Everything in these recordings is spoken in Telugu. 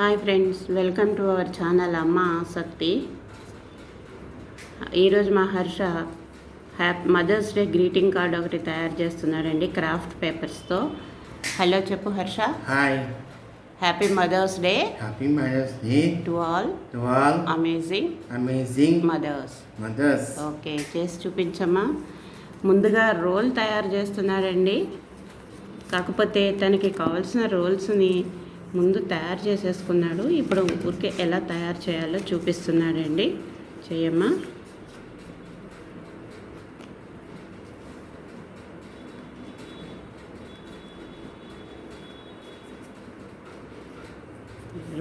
Hi friends, welcome to our channel అమ్మ ఆసక్తి. ఈరోజు మా Harsha mother's day greeting card ఒకటి తయారు చేస్తున్నాడండి క్రాఫ్ట్ పేపర్స్తో. హలో చెప్పు Harsha. Hi. Happy mother's day. Happy mother's day to all amazing mothers. Okay, చేసి చూపించమ్మా. ముందుగా రోల్ తయారు చేస్తున్నాడండి. కాకపోతే తనకి కావాల్సిన రోల్స్ని ముందు తయారు చేసేసుకున్నాడు. ఇప్పుడు ఊరికే ఎలా తయారు చేయాలో చూపిస్తున్నాడండి. చేయమ్మా.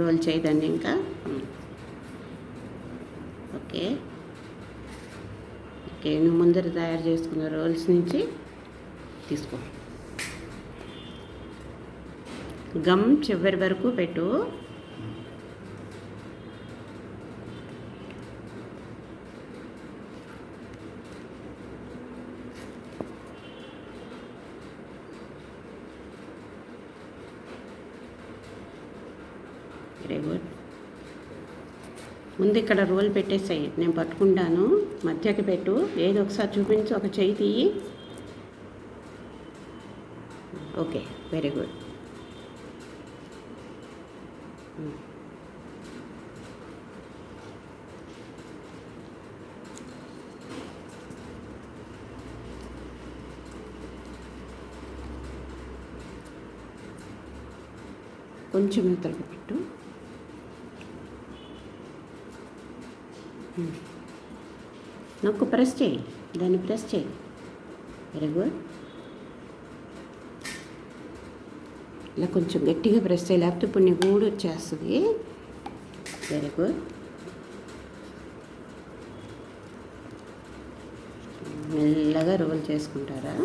రోల్ చేయదండి ఇంకా. ఓకే ఓకే, నువ్వు ముందర తయారు చేసుకున్న రోల్స్ నుంచి తీసుకో. గమ్ చివరి వరకు పెట్టు. Very good. ముందు ఇక్కడ రోల్ పెట్టేసాయి, నేను పట్టుకుంటాను. మధ్యకి పెట్టు. ఏదో ఒకసారి చూపించు. ఒక చెయ్యి తీయి. Okay, very good. కొంచెం ఇతరుకు పెట్టు. నొక్కు, ప్రెస్ చేయి. దాన్ని ప్రెస్ చేయి. Very good. ఇలా కొంచెం గట్టిగా ప్రెస్ చేయాలి, లేకపోతే ఇప్పుడు నీ గూడు వచ్చేస్తుంది. Very good. మెల్లగా రోల్ చేసుకుంటారా.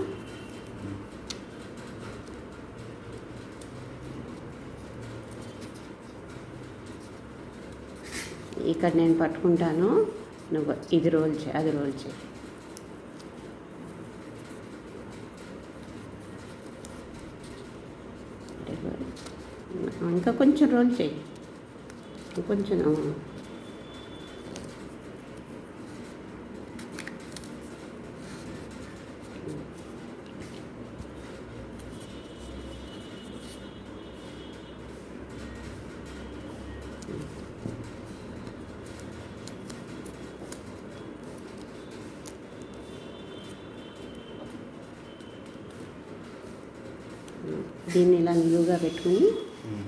ఇక్కడ నేను పట్టుకుంటాను, నువ్వు ఇది రోల్ చేయి, అది రోల్ చేయి. ఇంకా కొంచెం రోల్ చేయి. కొంచెం దీన్ని ఇలా నిలువుగా పెట్టుకుని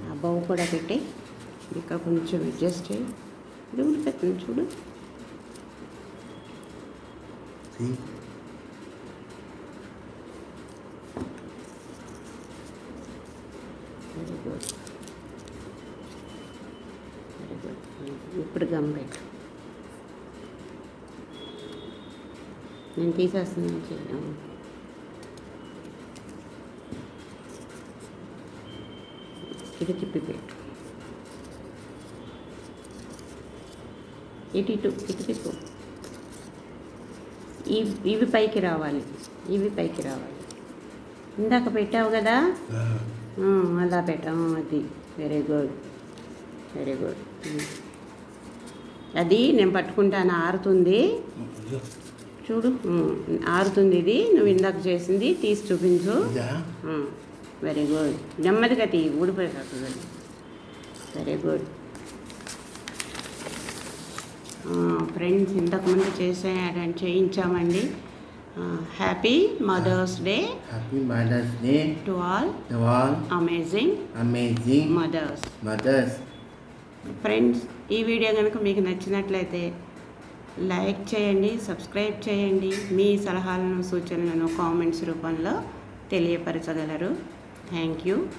ఆ బౌ కూడా పెట్టి ఇంకా కొంచెం అడ్జస్ట్ చేయి. ఇది పెట్టండి, చూడు. Very good, very good. ఇప్పుడు గమ్ పెట్టు. నేను తీసేస్తున్నాను. చేయడం ఇది తిప్పి పెట్టు. ఇటు తిప్పు. ఇవి పైకి రావాలి, ఇవి పైకి రావాలి. ఇందాక పెట్టావు కదా, అలా పెట్టాము. అది వెరీ గుడ్, వెరీ గుడ్. అది నేను పట్టుకుంటాను, ఆరుతుంది. చూడు, ఆరుతుంది. ఇది నువ్వు ఇందాక చేసింది తీసి చూపించు. Very good. నెమ్మదిగా తీ, ఊడిపోయేటట్టు. Very good. ఫ్రెండ్స్, ఇంతకుముందు చేయించామండి. Happy mother's day. Happy mother's day to all amazing mothers. Friends, ఈ వీడియో కనుక మీకు నచ్చినట్లయితే లైక్ చేయండి, సబ్స్క్రైబ్ చేయండి. మీ సలహాలను, సూచనలను కామెంట్స్ రూపంలో తెలియపరచగలరు. Thank you.